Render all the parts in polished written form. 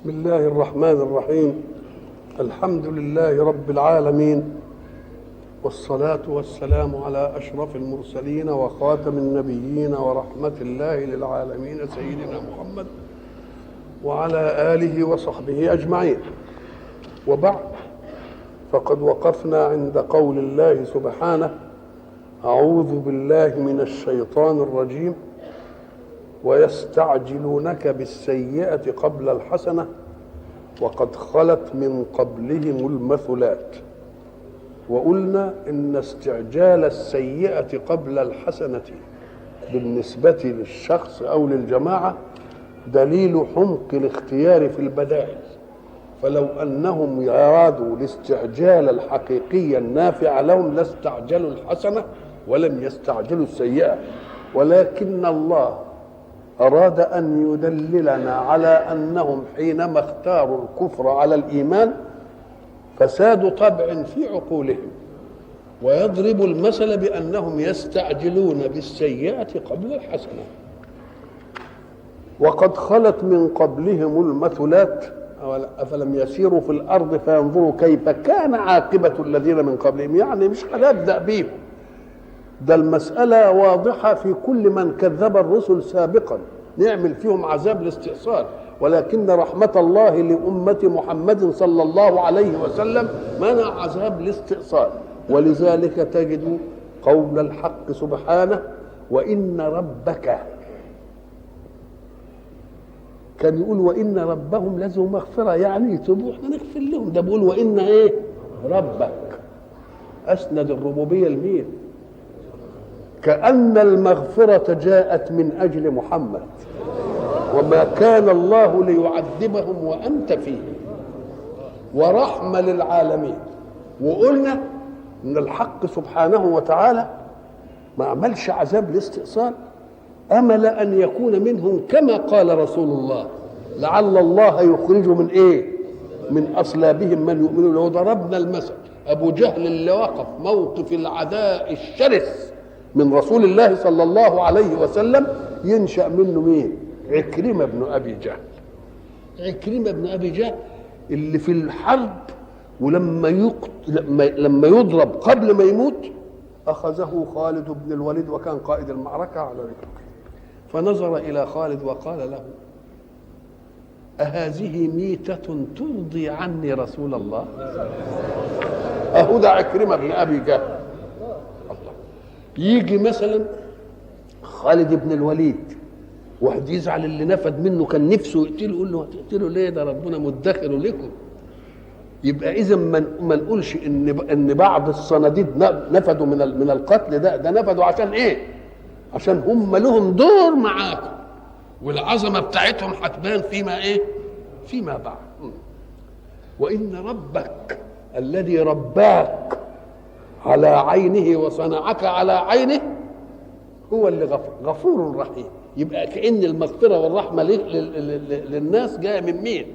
بسم الله الرحمن الرحيم. الحمد لله رب العالمين، والصلاة والسلام على أشرف المرسلين وخاتم النبيين ورحمة الله للعالمين سيدنا محمد وعلى آله وصحبه أجمعين. وبعد، فقد وقفنا عند قول الله سبحانه: أعوذ بالله من الشيطان الرجيم، ويستعجلونك بالسيئة قبل الحسنة وقد خلت من قبلهم المثلات. وقلنا إن استعجال السيئة قبل الحسنة بالنسبة للشخص أو للجماعة دليل حمق الاختيار في البدائل، فلو أنهم أرادوا الاستعجال الحقيقي النافع لهم لاستعجلوا الحسنة ولم يستعجلوا السيئة، ولكن الله أراد أن يدللنا على أنهم حينما اختاروا الكفر على الإيمان فساد طبع في عقولهم، ويضرب المثل بأنهم يستعجلون بالسيئة قبل الحسنة. وقد خلت من قبلهم المثلات، أفلم يسيروا في الأرض فينظروا كيف كان عاقبة الذين من قبلهم، يعني مش هنبدأ بيهم، ده المسألة واضحة في كل من كذب الرسل سابقا، نعمل فيهم عذاب الاستئصال، ولكن رحمة الله لأمة محمد صلى الله عليه وسلم منع عذاب الاستئصال. ولذلك تجد قول الحق سبحانه: وإن ربك، كان يقول وإن ربهم لذو مغفرة، يعني يتوبوا احنا نغفر لهم، ده بيقول وإن ايه ربك، أسند الربوبية لمين؟ كأن المغفرة جاءت من أجل محمد، وما كان الله ليعذبهم وأنت فيهم، ورحمة للعالمين. وقلنا إن الحق سبحانه وتعالى ما عملش عذاب الاستئصال أمل أن يكون منهم كما قال رسول الله: لعل الله يخرج من إيه؟ من أصلابهم من يؤمنون. لو ضربنا المثل أبو جهل اللي وقف موقف العداء الشرس من رسول الله صلى الله عليه وسلم ينشأ منه مين؟ عكرمة بن أبي جهل. عكرمة بن أبي جهل اللي في الحرب، ولما لما يضرب قبل ما يموت أخذه خالد بن الوليد وكان قائد المعركة على رجله، فنظر إلى خالد وقال له: أهذه ميتة ترضي عني رسول الله؟ أهدى عكرمة بن أبي جهل. يجي مثلا خالد بن الوليد، واحد يزعل اللي نفد منه كان نفسه يقتله، يقول له: هتقتله ليه؟ ده ربنا مدخر لكم. يبقى اذا ما نقولش ان بعض الصناديد نفدوا من القتل، ده نفدوا عشان ايه؟ عشان هم لهم دور معاكم، والعظمه بتاعتهم هتبان فيما ايه؟ فيما بعد. وان ربك الذي رباك على عينه وصنعك على عينه هو اللي غفور رحيم. يبقى كأن المغفرة والرحمة للناس جاية من مين؟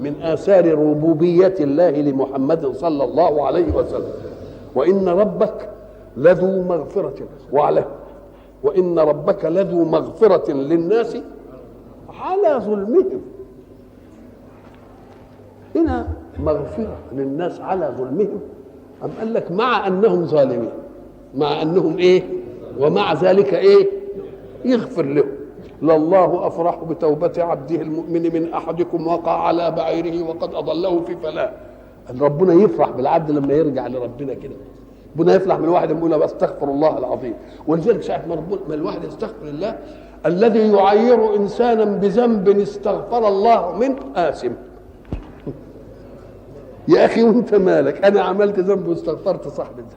من آثار ربوبية الله لمحمد صلى الله عليه وسلم. وإن ربك لذو مغفرة وإن ربك لذو مغفرة للناس على ظلمهم. هنا مغفرة للناس على ظلمهم، أم قال لك مع أنهم ظالمين، مع أنهم إيه؟ ومع ذلك إيه؟ يغفر لهم. لله أفرح بتوبة عبده المؤمن من أحدكم وقع على بعيره وقد أضله في فلاة. ربنا يفرح بالعبد لما يرجع لربنا كده، ربنا يفرح من الواحد يقول: أستغفر الله العظيم. ولذلك ساعة ما الواحد يستغفر الله، الذي يعير إنسانا بذنب استغفر الله منه آثم. يا اخي وانت مالك؟ انا عملت ذنب واستغفرت صاحب الذنب،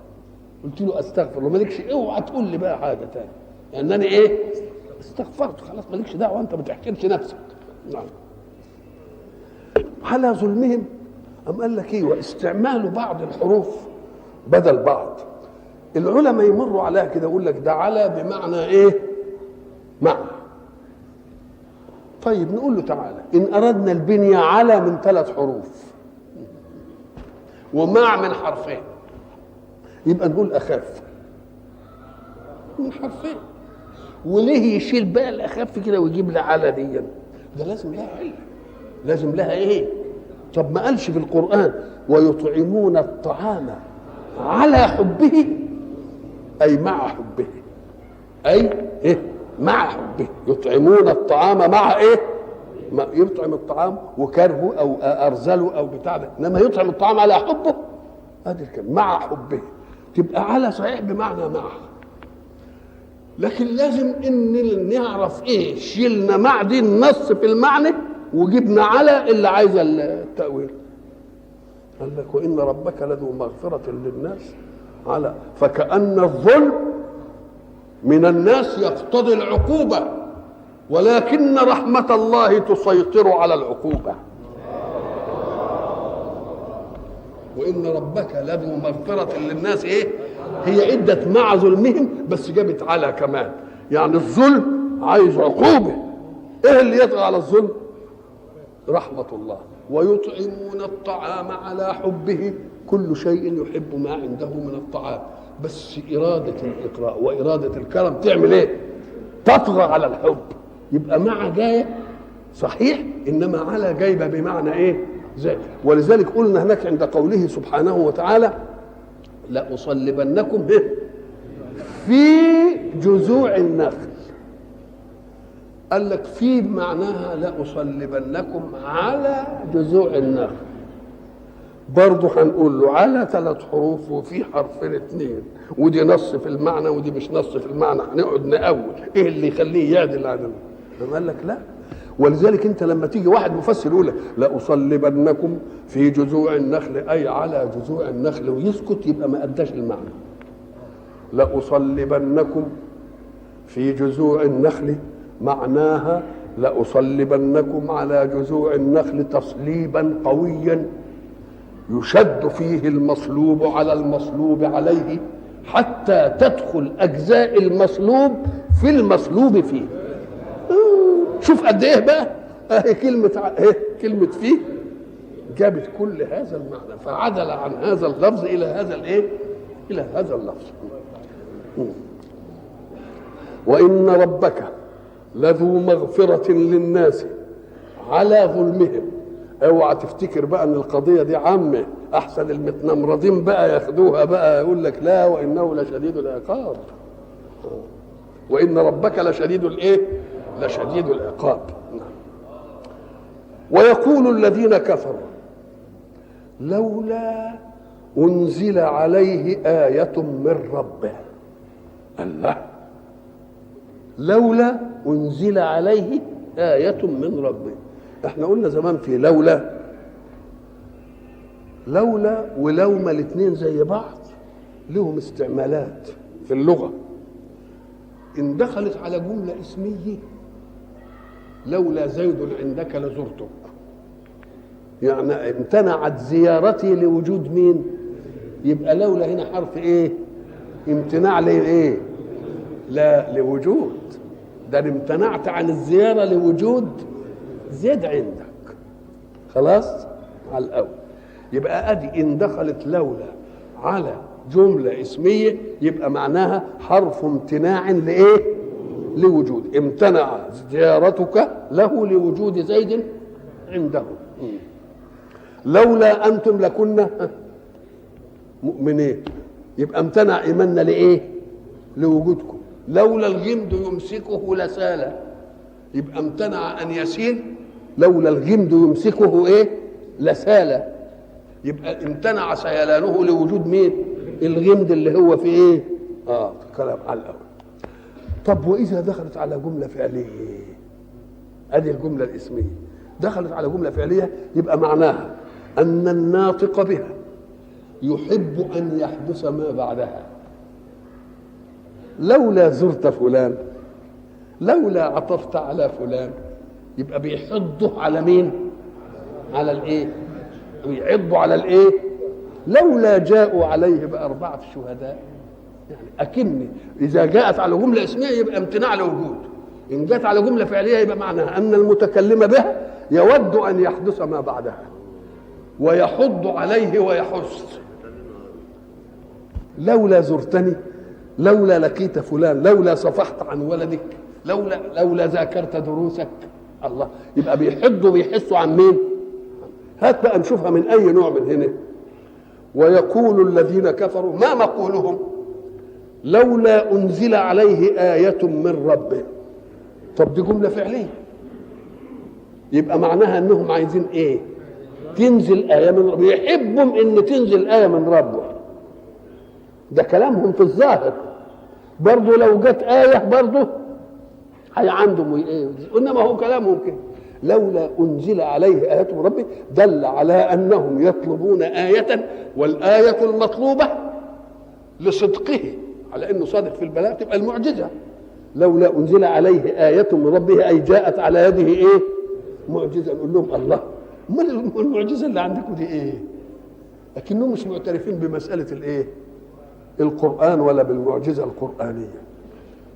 قلت له استغفر له، مالكش اوعى تقول لي بقى حاجه ثانيه، لان انا ايه؟ استغفرت خلاص، مالكش دعوه، انت ما تحكمش نفسك. نعم. على ظلمهم، ام قال لك ايه؟ واستعمال بعض الحروف بدل بعض. العلماء يمروا عليها كده يقول لك ده على بمعنى ايه؟ مع. طيب نقول له تعالى، ان اردنا البنيه على من 3 حروف ومع من حرفين، يبقى نقول اخف من حرفين. وليه يشيل بقى الاخف كده ويجيب لي على دي؟ ده لازم لها علم. لازم لها ايه؟ طب ما قالش في القرآن ويطعمون الطعام على حبه، أي مع حبه، أي إيه؟ مع حبه. يطعمون الطعام مع إيه؟ ما يطعم الطعام وكرهه أو أرزله أو بتاع ده، إنما يطعم الطعام على حبه، هذه الكلمة مع حبه تبقى على صحيح بمعنى مع، لكن لازم إن نعرف إيه شيلنا مع دي النص في المعنى وجبنا على اللي عايزة التأويل. قال لك وإن ربك لذو مغفرة للناس على، فكأن الظلم من الناس يقتضي العقوبة، ولكن رحمة الله تسيطر على العقوبة. وإن ربك لذو مغفرة للناس إيه؟ هي عدت مع ظلمهم بس جابت على كمان، يعني الظلم عايز عقوبة. إيه اللي يطغى على الظلم؟ رحمة الله. ويطعمون الطعام على حبه، كل شيء يحب ما عنده من الطعام، بس إرادة الإقراء وإرادة الكرم تعمل إيه؟ تطغى على الحب. يبقى مع جاية صحيح، إنما على جايبة بمعنى إيه؟ زي. ولذلك قلنا هناك عند قوله سبحانه وتعالى لأصلبنكم في جذوع النخل، قال لك في معناها لأصلبنكم على جذوع النخل، برضه هنقول له على 3 حروف وفي حرفين 2، ودي نص في المعنى ودي مش نص في المعنى، هنقعد نقول ايه اللي يخليه يعدل عن قال لك لا. ولذلك انت لما تيجي واحد مفسر يقول لك لأصلبنكم في جذوع النخل اي على جذوع النخل ويسكت، يبقى ما اداش المعنى. لأصلبنكم في جذوع النخل معناها لأصلبنكم على جذوع النخل تصليبا قويا يشد فيه المصلوب على المصلوب عليه حتى تدخل أجزاء المصلوب في المصلوب فيه. شوف قد ايه بقى، اهي كلمة فيه جابت كل هذا المعنى، فعدل عن هذا اللفظ إلى هذا الايه؟ إلى هذا اللفظ. وإن ربك لذو مغفرة للناس على ظلمهم. اوعى تفتكر بقى ان القضيه دي عامه، احسن المتنمرضين بقى ياخدوها بقى يقول لك لا وانه لشديد العقاب. وان ربك لشديد الايه؟ لشديد العقاب. ويقول الذين كفروا لولا انزل عليه آية من ربه. الله، لولا انزل عليه آية من ربه. احنا قلنا زمان في لولا ولوما الاثنين زي بعض لهم استعمالات في اللغة. ان دخلت على جملة اسمية لولا زيد عندك لزرتك، يعني امتنعت زيارتي لوجود مين؟ يبقى لولا هنا حرف ايه؟ امتناع لايه؟ لا لوجود، ده امتنعت عن الزيارة لوجود زيد عندك. خلاص على الاول. يبقى ادي ان دخلت لولا على جمله اسميه يبقى معناها حرف امتناع لايه؟ لوجود. امتنع زيارتك له لوجود زيد عنده. لولا انتم لكنا مؤمنين، يبقى امتنع ايماننا لايه؟ لوجودكم. لولا الغمد يمسكه لسال، يبقى امتنع ان يسيل. لولا الغمد يمسكه ايه؟ لسال، يبقى امتنع سيلانه لوجود مين؟ الغمد اللي هو في ايه؟ كلام على الاول. طب واذا دخلت على جمله فعليه، ادي الجمله الاسميه دخلت على جمله فعليه، يبقى معناها ان الناطق بها يحب ان يحدث ما بعدها. لولا زرت فلان، لولا عطفت على فلان، يبقى بيحضوا على مين؟ على الايه؟ بيعضوا على الايه؟ لولا جاءوا عليه ب4 شهداء، يعني اكن اذا جاءت على جمله اسميه يبقى امتناع لوجود، ان جاءت على جمله فعليه يبقى معناها ان المتكلم بها يود ان يحدث ما بعدها ويحض عليه ويحث. لولا زرتني، لولا لقيت فلان، لولا صفحت عن ولدك، لولا ذاكرت دروسك، الله، يبقى بيحضوا بيحسوا عن مين؟ هات بقى نشوفها من اي نوع من هنا. ويقول الذين كفروا، ما مقولهم؟ لولا انزل عليه آية من ربه. طب دي جملة فعلية، يبقى معناها انهم عايزين ايه؟ تنزل آية من ربه، يحبهم ان تنزل آية من ربه. ده كلامهم في الظاهر، برضه لو جت آية برضه هي عندهم ايه؟ انما هو كلامهم كده، لولا انزل عليه آية من ربه، دل على انهم يطلبون آية، والآية المطلوبة لصدقه، على انه صادق في البلاغ تبقى المعجزة. لولا انزل عليه آية من ربه، اي جاءت على يده ايه؟ معجزة. نقول لهم الله، امال المعجزة اللي عندكم دي ايه؟ لكنهم مش معترفين بمسألة الايه؟ القرآن ولا بالمعجزة القرآنية.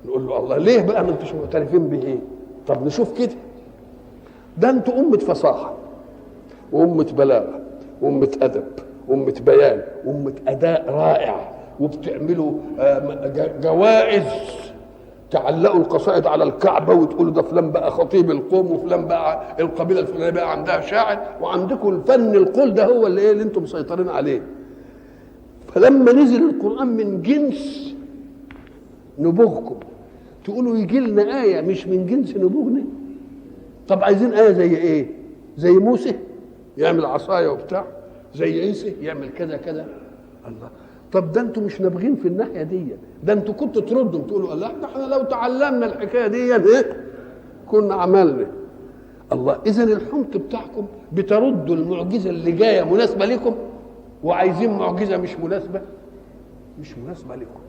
نقول له الله، ليه بقى ما انتوش معترفين بايه؟ طب نشوف كده، ده انتوا أمة فصاحة وأمة بلاغة وأمة أدب وأمة بيان وأمة أداء رائع، وبتعملوا جوائز، تعلقوا القصائد على الكعبة وتقولوا ده فلان بقى خطيب القوم وفلان بقى القبيلة الفلانية بقى عندها شاعر، وعندكم الفن القول ده هو اللي انتم مسيطرين عليه. فلما نزل القرآن من جنس نبوغكم، تقولوا يجي لنا آية مش من جنس نبوغنا. طب عايزين آية زي إيه؟ زي موسى يعمل عصاية وبتاع، زي عيسى يعمل كذا كذا. الله، طب ده انتوا مش نابغين في الناحية دي، ده انتوا كنتوا تردوا تقولوا الله احنا لو تعلمنا الحكاية دي ايه كنا عملنا. الله، إذا الحمق بتاعكم بتردوا المعجزة اللي جاية مناسبة لكم، وعايزين معجزة مش مناسبة لكم.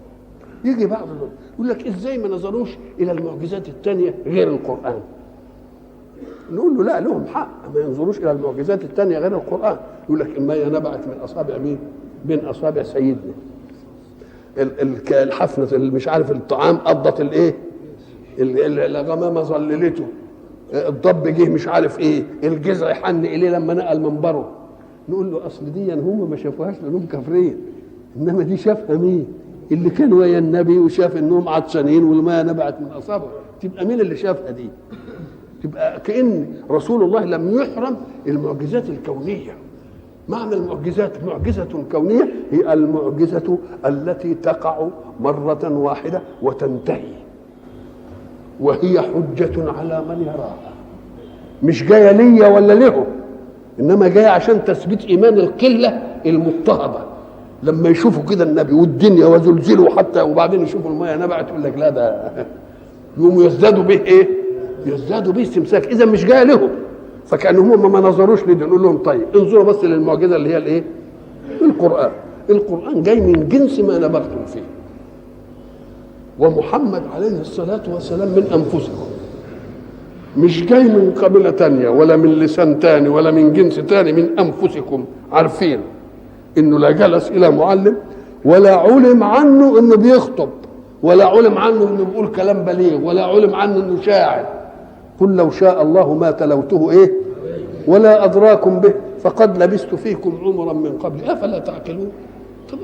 يجي بعض الناس يقول لك ازاي ما نظروش الى المعجزات الثانيه غير القران؟ نقول له لا، لهم حق ما ينظروش الى المعجزات الثانيه غير القران. يقول لك اما هي نبعت من اصابع مين؟ من اصابع سيدنا. الحفنه اللي مش عارف الطعام قضت الايه؟ الغمامه ظللته، الضب جه مش عارف ايه، الجزع حن اليه لما نقل منبره. نقول له اصل دي هم ما شافوهاش لانهم كافرين، انما دي شافها مين؟ اللي كان ويا النبي وشاف انهم عطشانين والماء نبعت من اصابعه. تبقى مين اللي شافها دي؟ تبقى كأن رسول الله لم يحرم المعجزات الكونيه. معنى المعجزات، معجزة كونية هي المعجزة التي تقع مرة واحدة وتنتهي، وهي حجة على من يراها، مش جاية ليا ولا له، إنما جاية عشان تثبيت إيمان القلة المضطهدة. لما يشوفوا كده النبي والدنيا وزلزلوا حتى، وبعدين يشوفوا المياه نبعت، يقول لك لا ده يقوموا يزدادوا به ايه؟ يزدادوا به استمساك. اذا مش جايه لهم، فكانهم هم ما نظروش لده. نقول لهم طيب انظروا بس للمعجزه اللي هي الايه؟ القران. القران جاي من جنس ما نبغتم فيه، ومحمد عليه الصلاه والسلام من انفسكم، مش جاي من قبيله تانية ولا من لسان تاني ولا من جنس تاني، من انفسكم. عارفين انه لا جلس الى معلم ولا علم عنه انه بيخطب ولا علم عنه انه بيقول كلام بليغ ولا علم عنه انه شاعر. قل لو شاء الله ما تلوته ايه ولا ادراكم به فقد لبثت فيكم عمرا من قبل افلا تعقلون. طب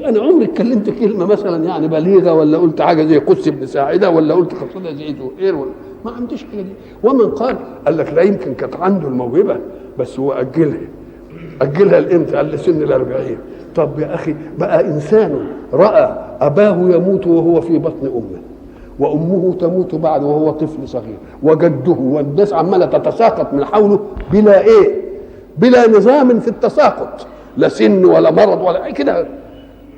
انا عمري اتكلمت كلمه مثلا يعني بليغه، ولا قلت حاجه زي قدس بن ساعده، ولا قلت قصيده زي زهير، ولا ما عنديش حاجه دي. ومن قال لا يمكن كانت عنده الموهبه بس هو اجلها لامتى؟ قال لسن ال40. طب يا اخي بقى انسان راى اباه يموت وهو في بطن امه، وامه تموت بعد وهو طفل صغير، وجده، والناس عماله تتساقط من حوله بلا ايه؟ بلا نظام في التساقط، لا سن ولا مرض ولا كده.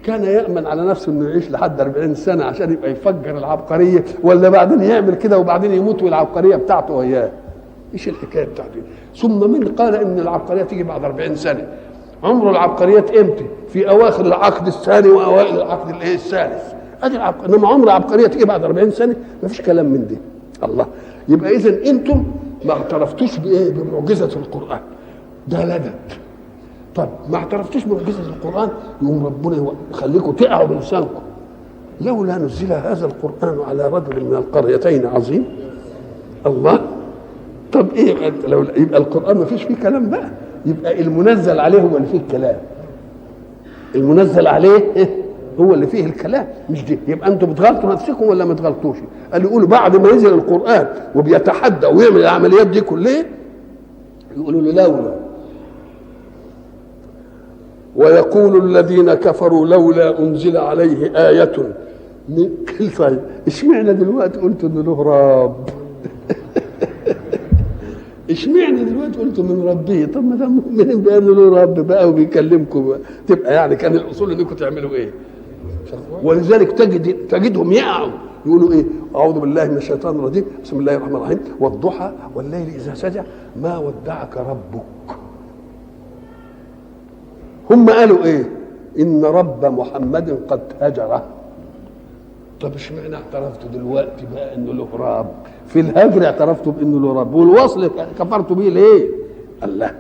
كان يامن على نفسه انه يعيش لحد 40 سنه عشان يبقى يفجر العبقريه، ولا بعدين يعمل كده وبعدين يموت والعبقريه بتاعته وياه؟ ايش الحكايه بتاعته؟ ثم من قال ان العبقريه تيجي بعد 40 سنه؟ عمر العبقريات امتى؟ في اواخر العقد الثاني واوائل العقد الايه الثالث. ادي العبقريه. انما عمر العبقريه تيجي بعد 40 سنه؟ ما فيش كلام من ده. الله، يبقى اذا انتم ما اعترفتوش بايه؟ بمعجزه القران، ده لدد. طب ما اعترفتوش بمعجزه القران، يقوم ربنا يخليكم تقعوا بلسانكم. لولا نزل هذا القران على رجل من القريتين عظيم. الله، طب ايه لو يبقى القران ما فيش فيه كلام بقى؟ يبقى المنزل عليه هو اللي فيه الكلام. المنزل عليه هو اللي فيه الكلام مش دي. يبقى انتوا بتغلطوا نفسكم ولا ما تغلطوش؟ قال يقولوا بعد ما ينزل القرآن وبيتحدى ويعمل العمليات دي كلها يقولوا له لولا. ويقول الذين كفروا لولا أنزل عليه آية طيب اشمعنى دلوقتي قلتوا انه له رب؟ اشمعنى دلوقتي قلتوا من ربه؟ طب ما دام مؤمنين بانه له رب بقى وبيكلمكم بقى تبقى يعني كان الاصول انكم تعملوا ايه؟ ولذلك تجدهم يقعوا يقولوا ايه؟ اعوذ بالله من الشيطان الرجيم، بسم الله الرحمن الرحيم، والضحى والليل اذا سجى ما ودعك ربك. هم قالوا ايه؟ ان رب محمد قد هجره. طب اشمعنى اعترفتوا دلوقتي بقى انه له رب؟ في الهجر اعترفتوا بانه له رب، والوصل كفرتوا بيه ليه؟ الله.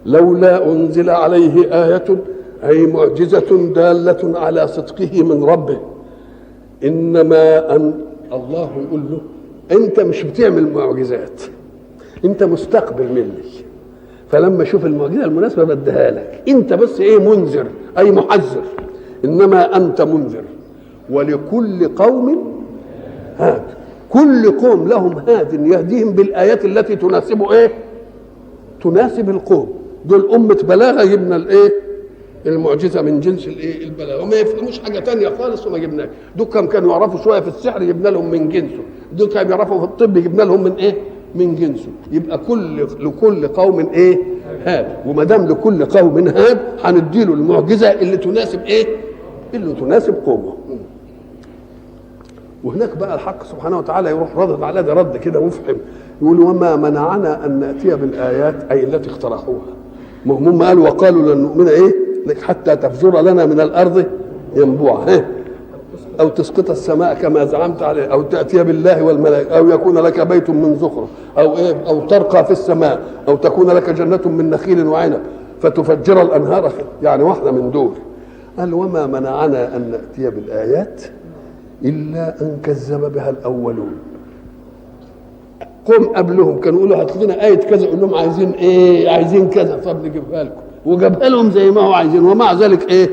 لولا انزل عليه آية اي معجزة دالة على صدقه من ربه. انما ان الله يقول له انت مش بتعمل معجزات، انت مستقبل مني، فلما اشوف المعجزة المناسبة بديها لك، انت بس ايه؟ منذر اي محذر. انما انت منذر ولكل قوم هاد. كل قوم لهم هاد يهديهم بالايات التي تناسب ايه؟ تناسب القوم. دول امه بلاغه جبنا الايه؟ المعجزه من جنس الايه؟ البلاغه، وما يفهموش حاجه تانية خالص وما جبناش. دول كانوا يعرفوا شويه في السحر جبنا لهم من جنسه، دول كانوا يعرفوا في الطب جبنا لهم من ايه؟ من جنسه. يبقى لكل قوم ايه؟ هاد. وما دام لكل قوم هاد هنديله المعجزه اللي تناسب ايه؟ اللي تناسب قومه. وهناك بقى الحق سبحانه وتعالى يروح رد على ده رد كده مفحم، يقول وما منعنا ان ناتي بالايات اي التي اقترحوها. هم قالوا وقالوا لن نؤمن ايه؟ لك حتى تفجر لنا من الارض ينبوعا، او تسقط السماء كما زعمت عليه، او تاتي بالله والملائكه، او يكون لك بيت من زخرف، او ايه؟ او ترقى في السماء، او تكون لك جنه من نخيل وعنب فتفجر الانهار، يعني واحده من دول. قال وما منعنا ان ناتي بالايات الا ان كذب بها الاولون. قوم قبلهم كانوا يقولوا هات لنا ايه كذا، يقول لهم عايزين ايه؟ عايزين كذا، طب نجيبها لكم، وجابها لهم زي ما هو عايزين، ومع ذلك ايه؟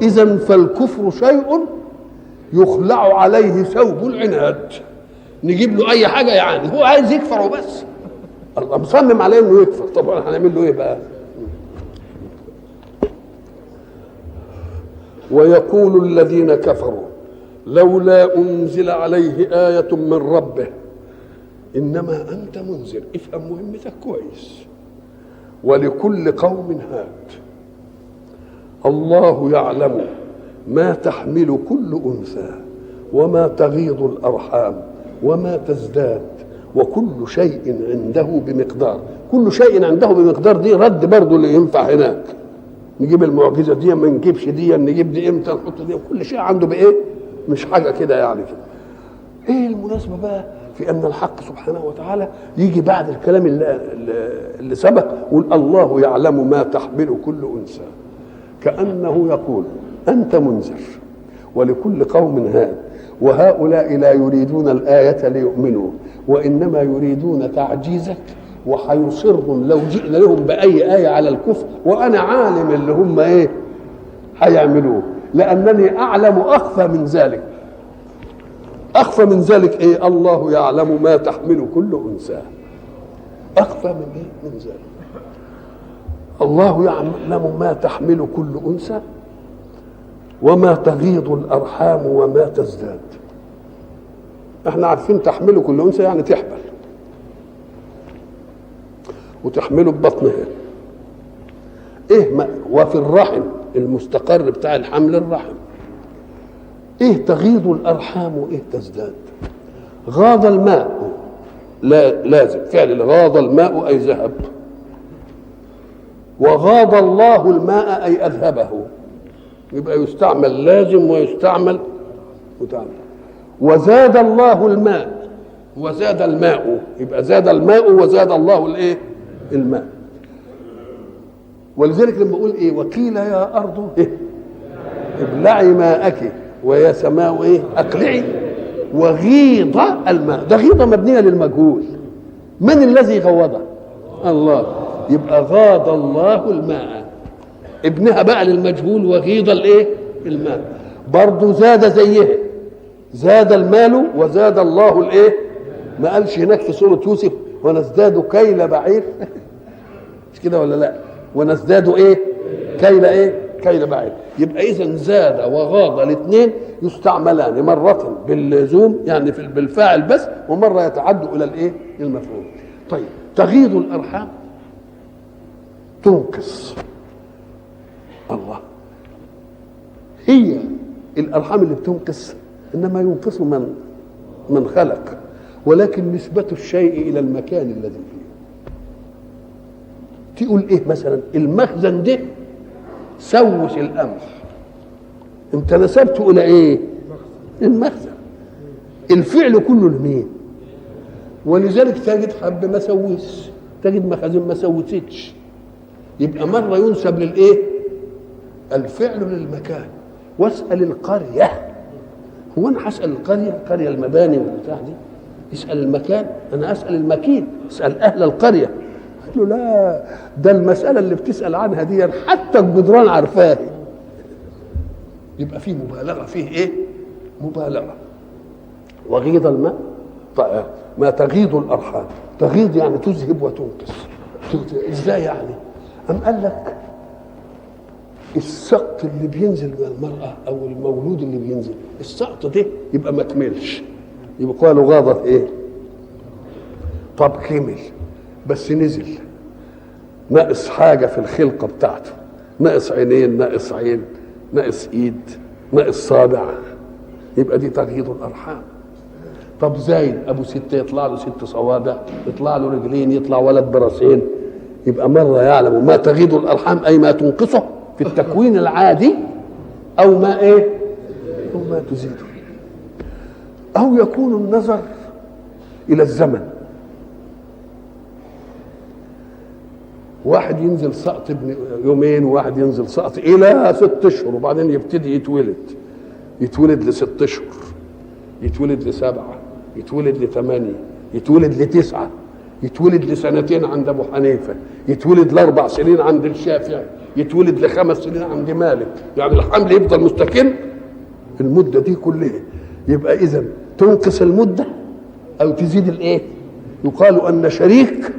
اذا فالكفر شيء يخلع عليه ثوب العناد. نجيب له اي حاجه، يعني هو عايز يكفر وبس، الله مصمم عليه انه يكفر. طبعا هنعمل له ايه بقى؟ ويقول الذين كفروا لولا انزل عليه آية من ربه. انما انت منذر، افهم مهمتك كويس. ولكل قوم هاد. الله يعلم ما تحمل كل انثى وما تغيض الارحام وما تزداد وكل شيء عنده بمقدار. كل شيء عنده بمقدار دي رد برضه اللي ينفع هناك. نجيب المعجزه دي، ما نجيبش دي، نجيب دي امتى، نحط دي، وكل شيء عنده بايه؟ مش حاجه كده يعني كده. ايه المناسبه بقى في ان الحق سبحانه وتعالى يجي بعد الكلام اللي سبق يقول الله يعلم ما تحمل كل انثى، كانه يقول انت منذر ولكل قوم هاد، وهؤلاء لا يريدون الايه ليؤمنوا، وانما يريدون تعجيزك، وحيصرهم لو جئنا لهم باي ايه على الكفر، وانا عالم اللي هم ايه هيعملوه، لانني اعلم اخفى من ذلك. اخفى من ذلك ايه؟ الله يعلم ما تحمل كل انثى. اخفى من ايه؟ من ذلك. الله يعلم ما تحمل كل انثى وما تغيض الارحام وما تزداد. احنا عارفين تحمل كل انثى يعني تحمل، وتحمله ببطنها. ايه وفي الرحم المستقر بتاع الحمل الرحم. ايه تغيض الارحام وايه تزداد؟ غاض الماء، لا لازم فعل غاض الماء اي ذهب، وغاض الله الماء اي اذهبه، يبقى يستعمل لازم ويستعمل متعمل. وزاد الله الماء وزاد الماء، يبقى زاد الماء وزاد الله الايه؟ الماء. ولذلك لما اقول ايه؟ وقيل يا ارض إيه؟ ابلعي ماءك ويا سماء ايه؟ اقلعي. وغيض الماء، ده غيضه مبنيه للمجهول. من الذي غوضه؟ الله. يبقى غاض الله الماء ابنها بقى للمجهول وغيض الايه؟ المال. برضه زاد زيها، زاد المال وزاد الله الايه؟ ما قالش هناك في سوره يوسف ونزداد كيل بعير؟ مش كده ولا لا؟ ونزداد ايه؟ كيل ايه؟ كيل بعير. يبقى اذا زاد وغاض الاثنين يستعملان مرة باللزوم يعني بالفاعل بس، ومرة يتعد الى الايه؟ المفعول. طيب تغيض الارحام تنقص. الله، هي الارحام اللي بتنقص انما ينقص من خلق، ولكن نسبة الشيء الى المكان الذي فيه. تقول ايه مثلا؟ المخزن ده سوس القمح، انت نسبته الى ايه؟ المخزن. الفعل كله لمين؟ ولذلك تجد حب ما سوس، تجد مخازن ما سوتش. يبقى مرة ينسب للايه؟ الفعل للمكان. واسأل القرية، هو انا هسأل القرية المباني والبتاع دي؟ اسأل المكان، انا اسأل المكين، اسأل اهل القرية. قال له لا، ده المسألة اللي بتسأل عنها دي حتى الجدران عارفاها. يبقى فيه مبالغة، فيه ايه؟ مبالغة. وغيض الماء، طيب ما تغيض الارحام، تغيض يعني تذهب وتنقص. ازاي يعني؟ أم قال لك السقط اللي بينزل من المرأة أو المولود اللي بينزل، السقط ده يبقى ما كملش، يبقى قالوا غاضت إيه؟ طب كمل بس نزل، ناقص حاجة في الخلقة بتاعته، ناقص عينين، ناقص عين، ناقص إيد، ناقص صابع، يبقى دي تغييض الأرحام. طب زايد أبو ستة يطلع له 6 صوابع، يطلع له رجلين، يطلع ولد براسين، يبقى مرة يعلم ما تغيض الأرحام أي ما تنقصه في التكوين العادي، أو ما إيه؟ أو ما تزيده. أو يكون النظر إلى الزمن، واحد ينزل سقط ابن يومين، وواحد ينزل سقط إلى 6 أشهر، وبعدين يبتدي يتولد ل6 أشهر، يتولد ل7، يتولد ل8، يتولد ل9، يتولد ل2 عند ابو حنيفه، يتولد ل4 سنين عند الشافعي، يتولد ل5 سنين عند مالك. يعني الحمل يفضل مستكن المده دي كلها. يبقى اذا تنقص المده او تزيد الايه؟ يقال ان شريك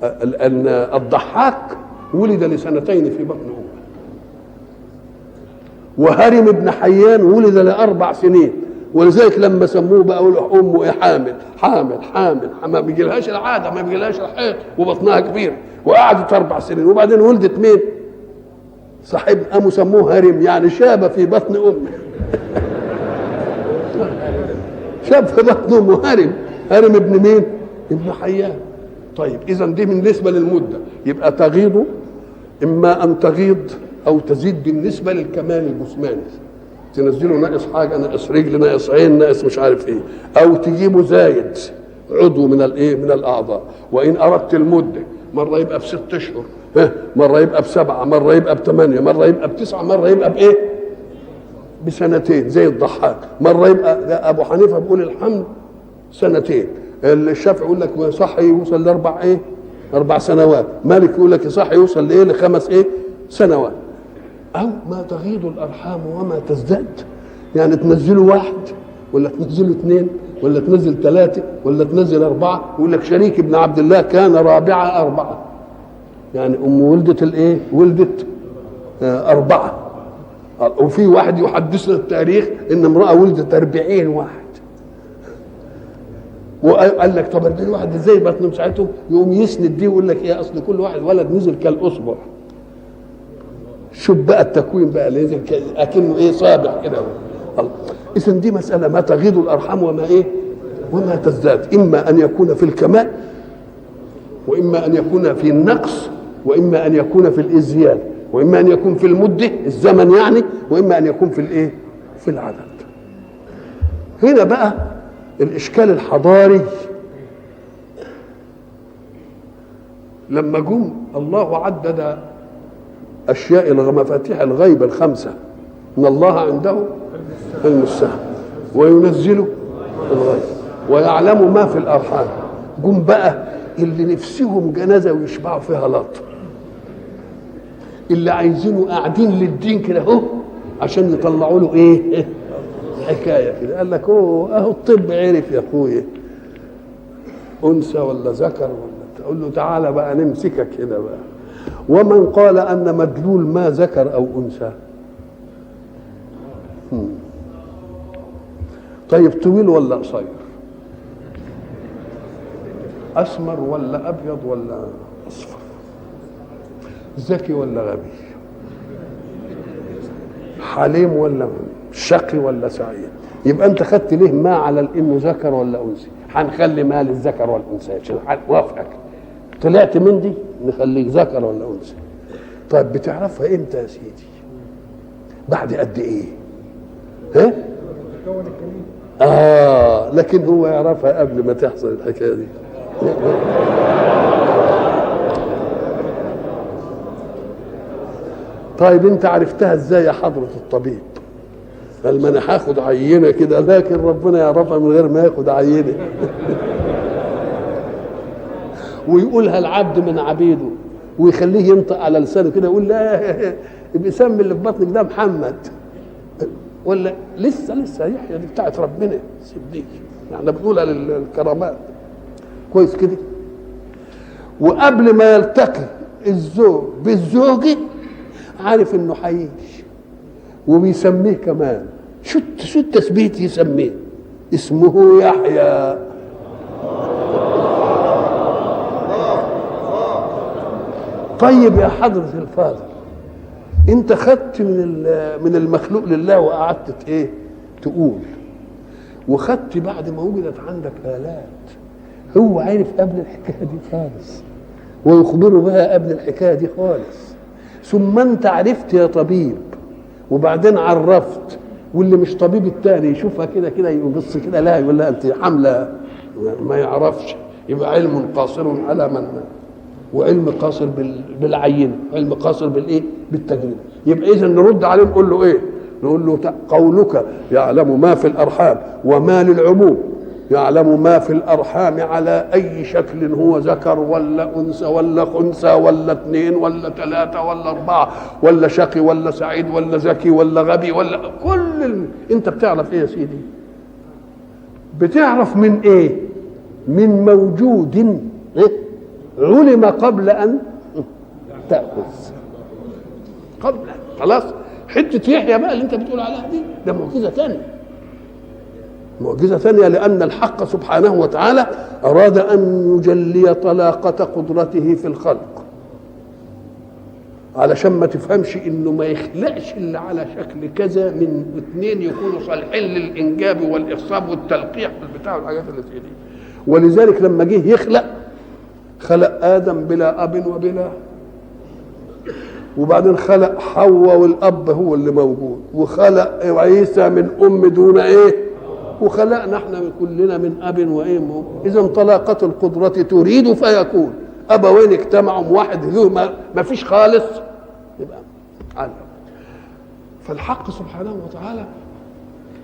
ان الضحاك ولد ل2 في بطن امه، وهرم بن حيان ولد ل4 سنين، ولذلك لما سموه بقى يقولوا امه ايه؟ حامل ما بيجيلهاش العاده، ما بيجيلهاش الحيض، وبطنها كبير، وقعدت 4 سنين، وبعدين ولدت مين؟ صاحب قاموا سموه هرم، يعني شاب في بطن امه. شاب في بطن امه، هرم ابن مين؟ ابن حيان. طيب اذا دي بالنسبه للمده، يبقى تغيض اما ان تغيض او تزيد بالنسبه للكمال الجسماني، تنزله ناقص حاجه، ناقص رجل، ناقص عين، ناقص مش عارف ايه، او تجيبه زايد عضو من الايه؟ من الاعضاء. وان اردت المده مره يبقى ب6 اشهر، مره يبقى ب7، مره يبقى ب8، مره يبقى ب9، مره يبقى بايه؟ ب2 زي الضحاك. مره يبقى ابو حنيفه بيقول الحمل 2، الشافعي يقول لك صح يوصل ل4 ايه؟ 4 سنوات، مالك يقول لك صح يوصل لايه؟ ل5 ايه؟ سنوات. أو ما تغيض الأرحام وما تزداد، يعني تنزله 1 ولا تنزله 2 ولا تنزل 3 ولا تنزل 4. يقول لك شريك ابن عبد الله كان رابع 4، يعني أم ولدت الإيه؟ ولدت 4. وفي واحد يحدثنا التاريخ إن امرأة ولدت 40 واحد، وقال لك طب 40 واحد ازاي بطن ساعتهم؟ يقوم يسند دي ويقول لك ايه؟ اصل كل واحد ولد نزل كالاصبع. شوف بقى التكوين بقى اللي نزل اكنه ايه؟ صابع كده. اذا دي مساله ما تغيض الارحام وما ايه؟ وما تزداد، اما ان يكون في الكمال، واما ان يكون في النقص، واما ان يكون في الازياد، واما ان يكون في المده الزمن يعني، واما ان يكون في الايه؟ في العدد. هنا بقى الاشكال الحضاري، لما جم الله عدد اشياء مفاتيح الغيب ال5، ان الله عنده علم الساعه وينزل الغيب ويعلم ما في الارحام. جم بقى اللي نفسهم جنازه ويشبعوا فيها لط، اللي عايزينه قاعدين للدين كده اهو عشان يطلعوا له ايه حكايه كده. قال لك اهو الطب عرف يا اخويا انثى ولا ذكر، ولا تقول له تعالى بقى نمسكك هنا بقى. ومن قال ان مدلول ما ذكر او انثى، طيب طويل ولا قصير، اسمر ولا ابيض ولا اصفر، ذكي ولا غبي، حليم ولا شقي ولا سعيد؟ يبقى انت خدت ليه ما على انه ذكر ولا انثى؟ هنخلي ما للذكر والانثى عشان وافقك. طلعت من دي نخليك ذكر ولا انثى. طيب بتعرفها امتى يا سيدي؟ بعد قد ايه؟ ها؟ لكن هو يعرفها قبل ما تحصل الحكايه دي. طيب انت عرفتها ازاي يا حضرة الطبيب؟ قال ما انا هاخد عينه كده، لكن ربنا يعرفها من غير ما ياخد عينه. ويقولها العبد من عبيده ويخليه ينطق على لسانه كده يقول لا يبقى سمي اللي في بطنك ده محمد، ولا لسه يحيى دي بتاعت ربنا سيبنيك، يعني بنقولها للكرامات كويس كده. وقبل ما يلتقي الزوج بالزوجه عارف انه هيعيش وبيسميه كمان. شو التثبيت يسميه؟ اسمه يحيى. طيب يا حضرة الفاضل، انت خدت من المخلوق لله وقعدت ايه تقول، وخدت بعد ما وجدت عندك آلات. هو عارف قبل الحكايه دي خالص ويخبره بها قبل الحكايه دي خالص. ثم انت عرفت يا طبيب وبعدين عرفت، واللي مش طبيب التاني يشوفها كده كده يبص كده لا يقول لها انت حامله، ما يعرفش. يبقى علم قاصر على من، وعلم قاصر بالعينه، علم قاصر بالايه؟ بالتجربه. يبقى اذا نرد عليه نقول له ايه؟ نقول له قولك يعلم ما في الارحام وما للعموم، يعلم ما في الارحام على اي شكل هو ذكر ولا انثى ولا خنثى ولا اثنين ولا ثلاثه ولا اربعه ولا شقي ولا سعيد ولا ذكي ولا غبي ولا انت بتعرف ايه يا سيدي؟ بتعرف من ايه؟ من موجود علم قبل ان تاخذ، قبل خلاص. حته يحيى بقى اللي انت بتقول عليها دي ده معجزه ثانيه، معجزه ثانيه، لان الحق سبحانه وتعالى اراد ان يجلي طلاقه قدرته في الخلق، علشان ما تفهمش انه ما يخلقش الا على شكل كذا من اثنين يكونوا صالحين للانجاب والاخصاب والتلقيح بالبتاع والحاجات اللي في دي. ولذلك لما جه يخلق خلق ادم بلا اب وبلا، وبعدين خلق حواء والاب هو اللي موجود، وخلق عيسى من ام دون ايه، وخلقنا احنا كلنا من اب وايه. اذا طلاقه القدره تريد فيكون، ابوين اجتمعوا واحد له ما فيش خالص يبقى علم. فالحق سبحانه وتعالى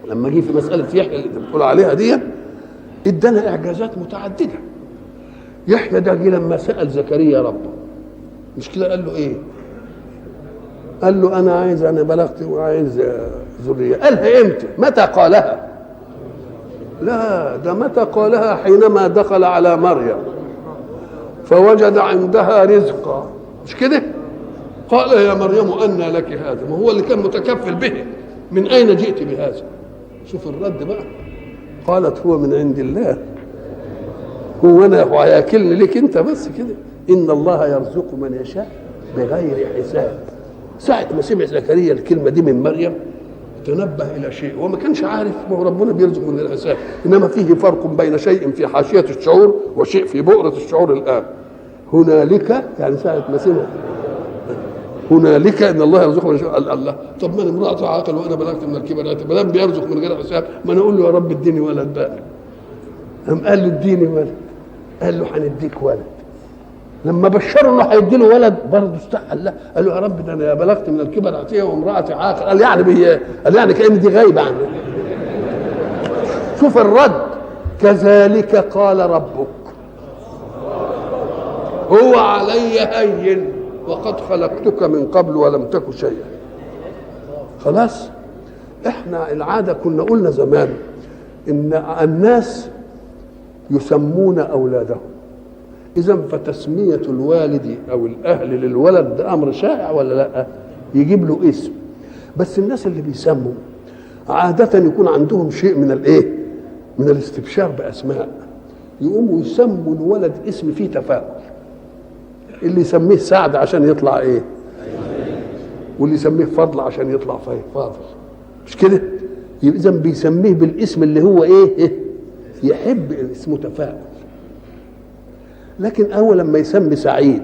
لما جه في مساله يحيى اللي بتقول عليها دي ادانا اعجازات متعدده. يحيى ده جه لما سال زكريا ربه مش كده، قال له ايه؟ قال له انا بلغت وعايز ذريه. قالها امتى؟ متى قالها؟ لا ده متى قالها حينما دخل على مريم فوجد عندها رزقا، مش كده؟ قال يا مريم أنى لك هذا، ما هو اللي كان متكفل به، من أين جئت بهذا؟ شوف الرد بقى. قالت هو من عند الله، هو أنا وهياكلني لك أنت بس كده؟ إن الله يرزق من يشاء بغير حساب. ساعة ما سمع زكريا الكلمة دي من مريم تنبه إلى شيء، وما كانش عارف ما هو ربنا بيرزق من غير حساب، إنما فيه فرق بين شيء في حاشية الشعور وشيء في بؤرة الشعور الآن. هنالك يعني ساعة ما سمع هنالك ان الله يرزق من يشاء، قال الله طب ما انا امرأة عاقل وانا بلغت من الكبر، ما دام بيرزق من غير حساب ما انا اقول له يا رب اديني ولد بقى. قال له اديني ولد، قال له هنديك ولد. لما بشره انه هيدي له ولد برضه استحل له، قال له يا رب ده انا بلغت من الكبر عتيه وامرأتي عاقل، قال يعني قال يعني كأن دي غايبه عني. شوف الرد، كذلك قال ربك هو علي هين وقد خلقتك من قبل ولم تك شيئا. خلاص. احنا العاده كنا قلنا زمان ان الناس يسمون اولادهم، اذا فتسميه الوالد او الاهل للولد ده امر شائع ولا لا؟ يجيب له اسم. بس الناس اللي بيسموا عاده يكون عندهم شيء من الايه؟ من الاستبشار باسماء، يقوموا يسموا الولد اسم فيه تفاؤل. اللي يسميه سعد عشان يطلع ايه؟ واللي يسميه فضل عشان يطلع فاضل، مش كده؟ اذا بيسميه بالاسم اللي هو ايه؟ يحب اسمه تفاؤل. لكن اول لما يسمي سعيد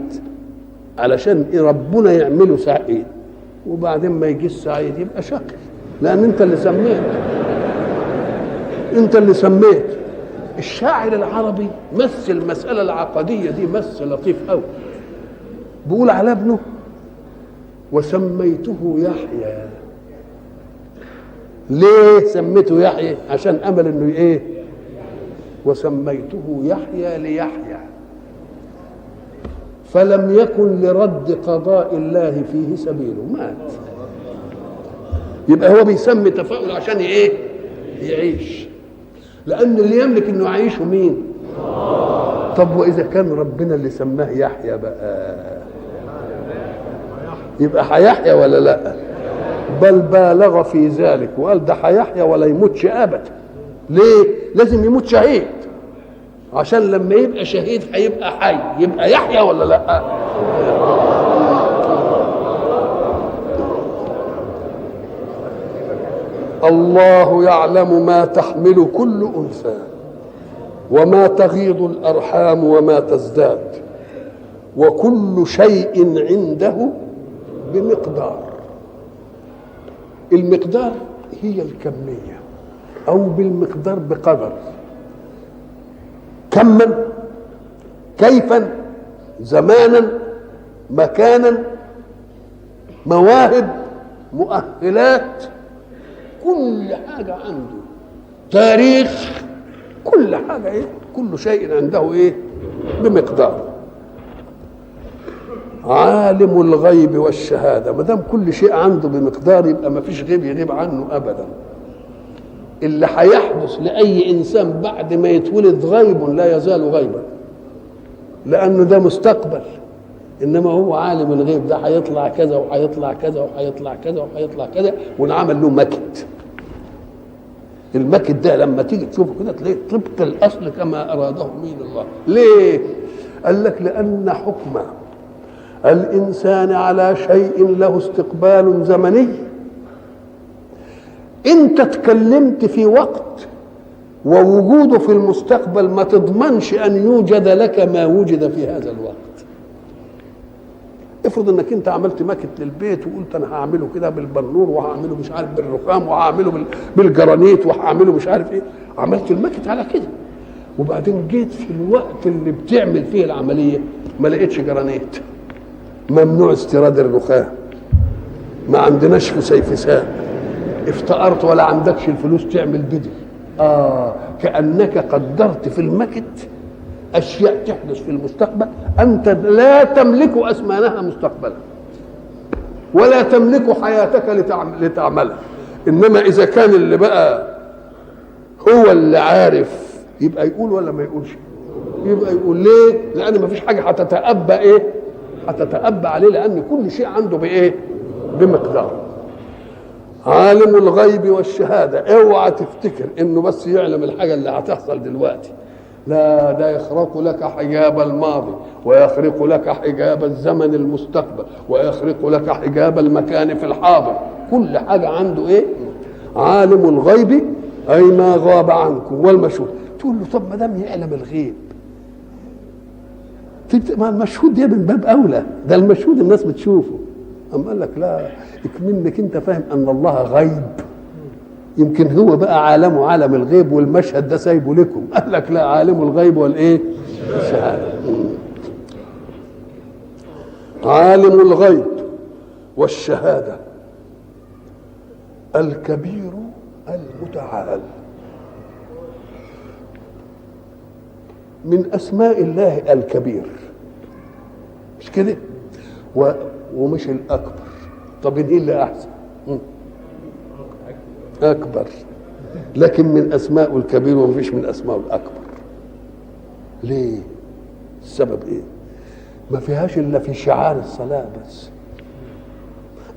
علشان ربنا يعمله سعيد، وبعدين ما يجيش سعيد يبقى شقي، لان انت اللي سميت. انت اللي سميت. الشاعر العربي مثل المسألة العقدية دي مثل لطيف قوي. بيقول على ابنه وسميته يحيى. ليه سميته يحيى؟ عشان امل انه ايه؟ وسميته يحيى ليحيى، فلم يكن لرد قضاء الله فيه سبيله، مات. يبقى هو بيسمي تفاؤل عشان ايه؟ يعيش، لان اللي يملك انه يعيشه مين؟ طب واذا كان ربنا اللي سماه يحيى بقى يبقى هيحيى ولا لا؟ بل بالغ في ذلك وقال ده هيحيى ولا يموتش ابدا. ليه؟ لازم يموت شهيد، عشان لما يبقى شهيد هيبقى حي، يبقى يحيى ولا لا؟ الله يعلم ما تحمل كل انثى وما تغيض الارحام وما تزداد وكل شيء عنده بمقدار. المقدار هي الكميه، او بالمقدار بقدر، كما كيفا زمانا مكانا مواهب مؤهلات، كل حاجه عنده تاريخ، كل حاجه ايه؟ كل شيء عنده ايه؟ بمقدار. عالم الغيب والشهاده، ما دام كل شيء عنده بمقدار يبقى ما فيش غيب يغيب عنه ابدا. اللي هيحدث لاي انسان بعد ما يتولد غيب لا يزال غيبا، لانه ده مستقبل. انما هو عالم الغيب، ده هيطلع كذا وهيطلع كذا وهيطلع كذا وهيطلع كذا، ونعمل له مكت. المكت ده لما تيجي تشوفه كده تلاقيه طبق الاصل كما اراده مين الله. ليه؟ قال لك لان حكم الانسان على شيء له استقبال زمني. انت تكلمت في وقت ووجوده في المستقبل ما تضمنش ان يوجد لك ما وجد في هذا الوقت. افرض انك انت عملت ماكت للبيت وقلت انا هعمله كده بالبنور وهعمله مش عارف بالرخام وهعمله بالجرانيت وهعمله مش عارف ايه، عملت الماكت على كده، وبعدين جيت في الوقت اللي بتعمل فيه العمليه ما لقيتش جرانيت، ممنوع استيراد الرخام، ما عندناش فسيفساء، افتقرت ولا عندكش الفلوس تعمل بدل. كأنك قدرت في المكت أشياء تحدث في المستقبل أنت لا تملك أثمانها مستقبلا ولا تملك حياتك لتعملها. إنما إذا كان اللي بقى هو اللي عارف يبقى يقول ولا ما يقولش؟ يبقى يقول. ليه؟ لأن ما فيش حاجة هتتأبى إيه؟ هتتأبى عليه، لأن كل شيء عنده بإيه؟ بمقدار. عالم الغيب والشهادة. اوعى تفتكر انه بس يعلم الحاجة اللي هتحصل دلوقتي، لا، ده يخرق لك حجاب الماضي ويخرق لك حجاب الزمن المستقبل ويخرق لك حجاب المكان في الحاضر. كل حاجة عنده ايه؟ عالم الغيب اي ما غاب عنكم والمشهود. تقول له طب ما دام يعلم الغيب ما المشهود ده من باب اولى، ده المشهود الناس بتشوفه. أم قال لك لا، اكمنك انت فاهم ان الله غيب، يمكن هو بقى عالمه عالم الغيب والمشهد ده سايبه لكم. قال لك لا، عالم الغيب والايه؟ الشهاده. عالم الغيب والشهاده الكبير المتعال. من اسماء الله الكبير، مش كده؟ ومش الأكبر. طب ايه اللي أحسن؟ أكبر، لكن من أسماء الكبير ومفيش من أسماء الأكبر. ليه؟ السبب إيه؟ ما فيهاش إلا في شعار الصلاة بس.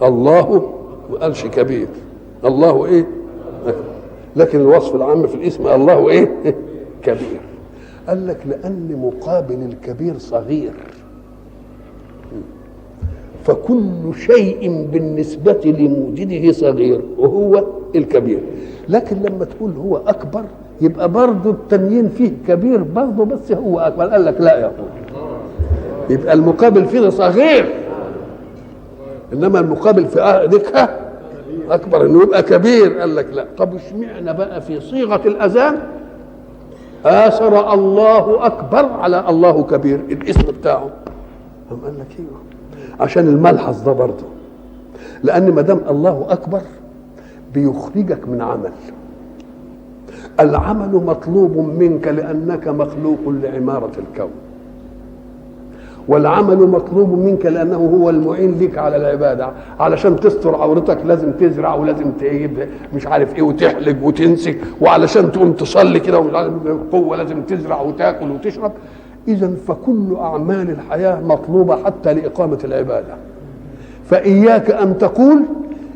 الله ما قالش كبير، الله إيه؟ أكبر. لكن الوصف العام في الاسم الله إيه؟ كبير. قال لك لأن مقابل الكبير صغير، فكل شيء بالنسبة لموجده صغير وهو الكبير. لكن لما تقول هو أكبر يبقى برضه التنين فيه كبير برضه، بس هو أكبر. قال لك لا يا أخوي، يبقى المقابل فيه صغير، إنما المقابل في ذكها أكبر، إنه يبقى كبير. قال لك لا. طب اشمعنى بقى في صيغة الأذان آثر الله أكبر على الله كبير الاسم بتاعه؟ قال لك ايوه، عشان الملحظ ده برضه، لأن ما دام الله أكبر بيخرجك من عمل. العمل مطلوب منك لأنك مخلوق لعمارة الكون، والعمل مطلوب منك لأنه هو المعين لك على العبادة. علشان تستر عورتك لازم تزرع ولازم مش عارف ايه وتحلق وتنسك، وعلشان تقوم تصلي كده ومش عارف قوة لازم تزرع وتاكل وتشرب. إذا فكل أعمال الحياة مطلوبة حتى لإقامة العبادة. فإياك أن تقول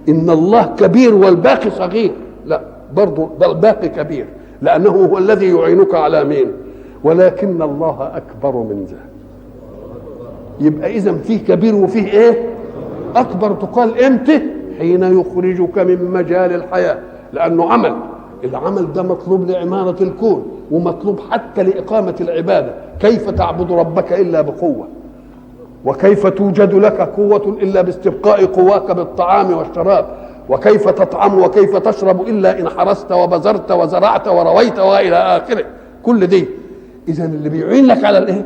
إن الله كبير والباقي صغير، لا، برضو الباقي كبير لأنه هو الذي يعينك على مين؟ ولكن الله أكبر من ذلك. يبقى إذا فيه كبير وفيه إيه؟ أكبر. تقال إمتى؟ حين يخرجك من مجال الحياة، لأنه عمل. العمل ده مطلوب لعمارة الكون ومطلوب حتى لإقامة العبادة. كيف تعبد ربك إلا بقوة؟ وكيف توجد لك قوة إلا باستبقاء قواك بالطعام والشراب؟ وكيف تطعم وكيف تشرب إلا إن حرست وبذرت وزرعت ورويت وإلى آخره. كل دي إذا اللي بيعين لك على الإيه؟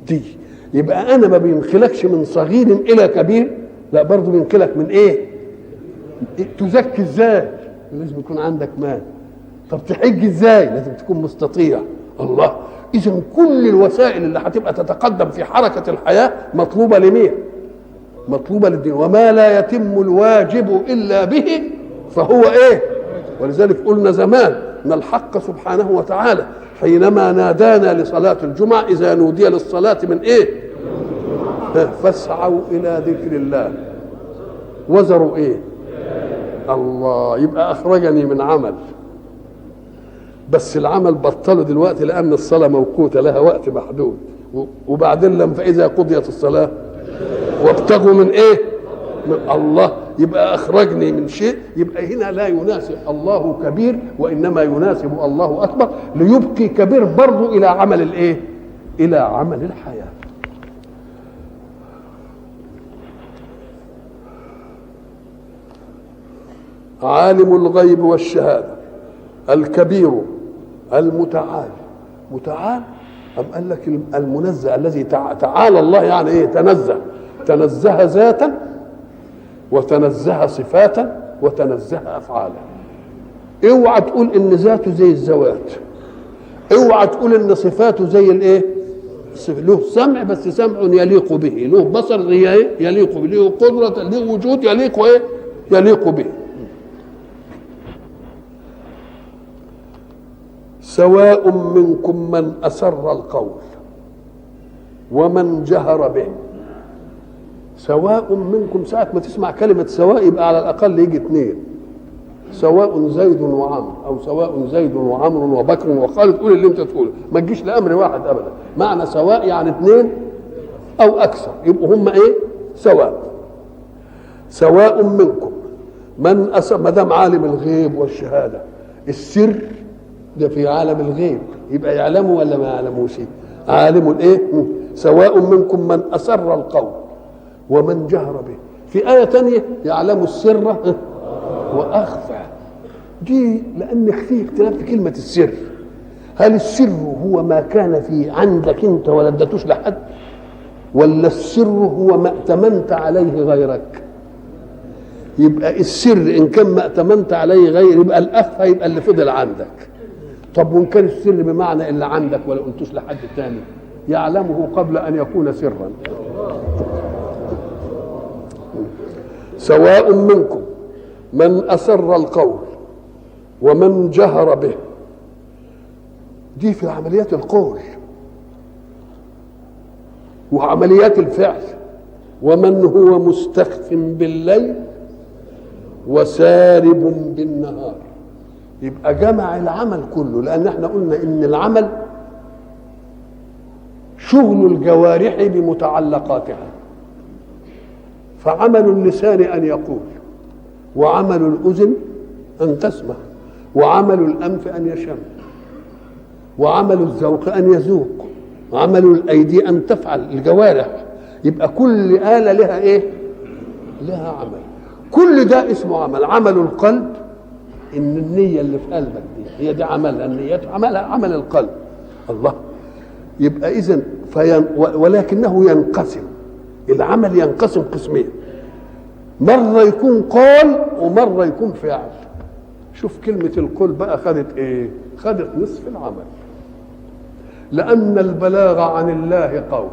دي. يبقى أنا ما بينخلكش من صغير إلى كبير، لا، برضه بينخلك من إيه؟ تزكي إزاي؟ لازم يكون عندك مال. طب تحج إزاي؟ لازم تكون مستطيع. الله. إذا كل الوسائل اللي هتبقى تتقدم في حركة الحياة مطلوبة لمين؟ مطلوبة للدين. وما لا يتم الواجب إلا به فهو إيه؟ ولذلك قلنا زمان أن الحق سبحانه وتعالى حينما نادانا لصلاة الجمعة إذا نودي للصلاة من إيه؟ فاسعوا إلى ذكر الله وذروا إيه؟ الله. يبقى أخرجني من عمل، بس العمل بطله دلوقتي لأن الصلاة موقوتة لها وقت محدود. وبعدين لما فإذا قضيت الصلاة وابتغوا من إيه؟ من الله. يبقى أخرجني من شيء. يبقى هنا لا يناسب الله كبير، وإنما يناسب الله أكبر، ليبقي كبير برضو إلى عمل الإيه؟ إلى عمل الحياة. عالم الغيب والشهادة الكبير المتعال. متعال أم قال لك المنزه الذي تعالى الله، يعني ايه؟ تنزه ذاتا وتنزه صفاتا وتنزه افعالا. اوعى تقول ان ذاته زي الذوات، اوعى تقول ان صفاته زي الايه؟ له سمع بس سمع يليق به، له بصر يليق به، له قدرة، له وجود يليق ايه؟ يليق به. سواء منكم من أسر القول ومن جهر به. سواء منكم، ساعة ما تسمع كلمة سواء يبقى على الأقل يجي اثنين، سواء زيد وعمر، أو سواء زيد وعمر وبكر وخالد. قول اللي أنت تقوله، ما تجيش لأمر واحد أبدا. معنى سواء يعني اثنين أو أكثر، يبقوا هم إيه؟ سواء. سواء منكم من أسر، ما دام عالم الغيب والشهادة، السر ده في عالم الغيب يبقى يعلمه ولا ما يعلموش؟ عالم الايه؟ سواء منكم من اسر القول ومن جهر به. في آية تانية يعلم السر واخفى. دي لان فيه اختلاف في كلمة السر. هل السر هو ما كان في عندك انت ولا اديتوش لحد، ولا السر هو ما ائتمنت عليه غيرك؟ يبقى السر ان كان ما ائتمنت عليه غير يبقى الاخفى، يبقى اللي فضل عندك. طب وان كان السر بمعنى اللي عندك ولا قلتوش لحد تاني، يعلمه قبل ان يكون سرا. سواء منكم من أسر القول ومن جهر به. دي في عمليات القول وعمليات الفعل. ومن هو مستخف بالليل وسارب بالنهار. يبقى جمع العمل كله، لأن احنا قلنا إن العمل شغل الجوارح بمتعلقاتها. فعمل اللسان أن يقول، وعمل الأذن أن تسمع، وعمل الأنف أن يشم، وعمل الذوق أن يذوق، وعمل الأيدي أن تفعل، الجوارح. يبقى كل آلة لها إيه؟ لها عمل. كل ده اسمه عمل. عمل القلب إن النية اللي في قلبك دي هي دي عملها، النية عملها عمل القلب. الله. يبقى إذن ولكنه ينقسم، العمل ينقسم قسمين، مرة يكون قول ومرة يكون فعل. شوف كلمة القول بقى خدت إيه؟ خدت نصف العمل، لأن البلاغ عن الله قول.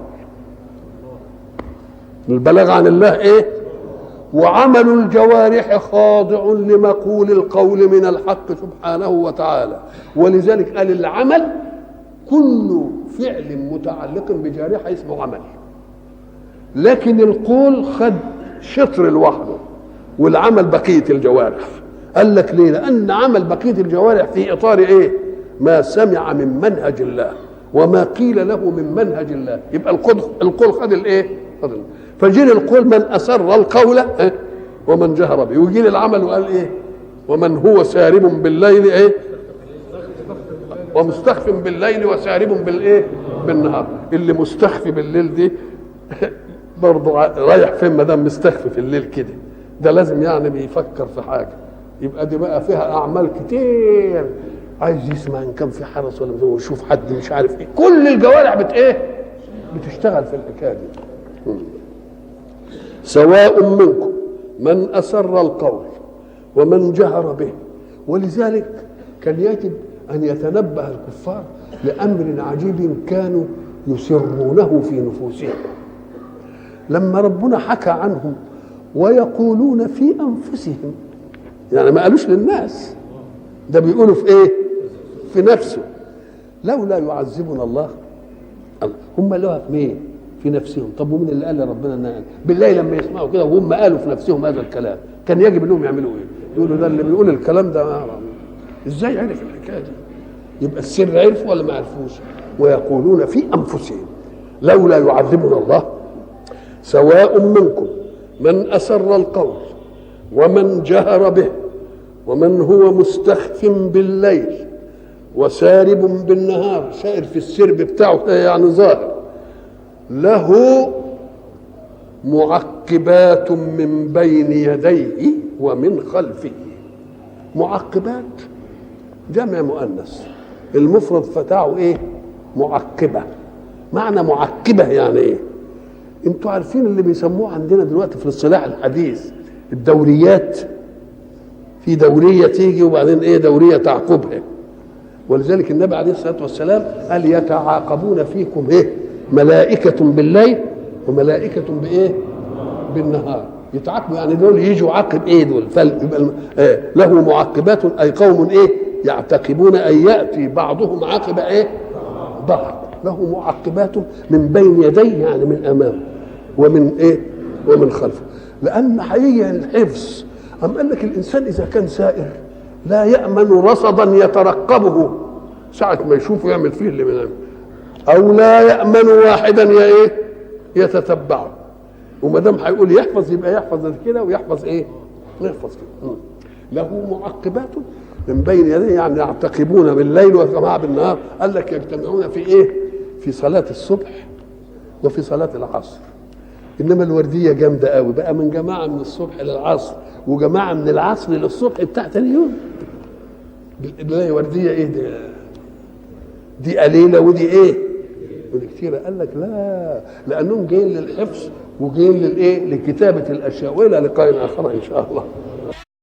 البلاغ عن الله إيه؟ وعمل الجوارح خاضع لمقول القول من الحق سبحانه وتعالى. ولذلك قال العمل كل فعل متعلق بجارحة اسمه عمل. لكن القول خد شطر لوحده والعمل بقية الجوارح. قال لك ليه؟ لأن عمل بقية الجوارح في إطار إيه؟ ما سمع من منهج الله وما قيل له من منهج الله. يبقى القول خد الإيه؟ فجيل القول من أسر القول ومن جهر به. ويجي العمل وقال إيه؟ ومن هو سارب بالليل إيه؟ ومستخف بالليل وسارب بالإيه؟ بالنهار. اللي مستخفي بالليل دي برضه رايح فين ما دام مستخفي في الليل كده؟ ده لازم يعني بيفكر في حاجه. يبقى دي بقى فيها اعمال كتير، عايز يسمع ان كان في حرس ولا يشوف حد مش عارف ايه. كل الجوارح بتشتغل في الحكايه دي. سواء منكم من اسر القول ومن جهر به. ولذلك كان يجب ان يتنبه الكفار لامر عجيب كانوا يسرونه في نفوسهم. لما ربنا حكى عنهم ويقولون في انفسهم، يعني ما قالوش للناس، ده بيقولوا في ايه؟ في نفسه. لولا يعذبنا الله. هم قالوها في مين؟ في نفسهم. طب ومين اللي قال لربنا ان بالله لما يسمعوا كده وهم قالوا في نفسهم هذا الكلام كان يجب انهم يعملوا ايه؟ يقولوا ده اللي بيقول الكلام ده ازاي عرف الحكايه دي؟ يبقى السر عرفوا ولا ما عرفوش؟ ويقولون في انفسهم لولا يعذبنا الله. سواء منكم من أسر القول ومن جهر به ومن هو مستخف بالليل وسارب بالنهار. سائر في السرب بتاعه يعني ظاهر. له معقبات من بين يديه ومن خلفه. معقبات جمع مؤنث، المفرد فتاعه ايه؟ معقبة. معنى معقبة يعني ايه؟ انتوا عارفين اللي بيسموه عندنا دلوقتي في الاصطلاح الحديث الدوريات. في دورية تيجي وبعدين ايه؟ دورية تعقبها. ولذلك النبي عليه الصلاة والسلام قال يتعاقبون فيكم ايه؟ ملائكة بالليل وملائكة بايه؟ بالنهار. يتعاقبوا يعني دول يجوا عقب ايه دول؟ له معقبات اي قوم ايه؟ يعتقبون ان ياتي بعضهم عقب ايه؟ بعض. له معقبات من بين يديه يعني من امامه ومن ايه؟ ومن خلفه. لان حقيقه الحفظ أم قال لك الانسان اذا كان سائر لا يامن رصدا يترقبه ساعه ما يشوفه يعمل فيه اللي بيعمل، او لا يامن واحدا ايه؟ يتتبعه. وما دام هيقول يحفظ يبقى يحفظ كده ويحفظ ايه؟ يحفظ كده. له معقبات من بين يديه يعني يعتقبون بالليل وجماعه بالنهار. قال لك يجتمعون في ايه؟ في صلاه الصبح وفي صلاه العصر. انما الورديه جامده قوي بقى، من جماعه من الصبح للعصر وجماعه من العصر للصبح بتاع ثاني يوم. الورديه ايه دي قليله ودي ايه؟ ودي كتيره. قال لك لا، لانهم جايين للحفظ وجايين للايه؟ لكتابه الاشياء. والى لقاء اخر ان شاء الله.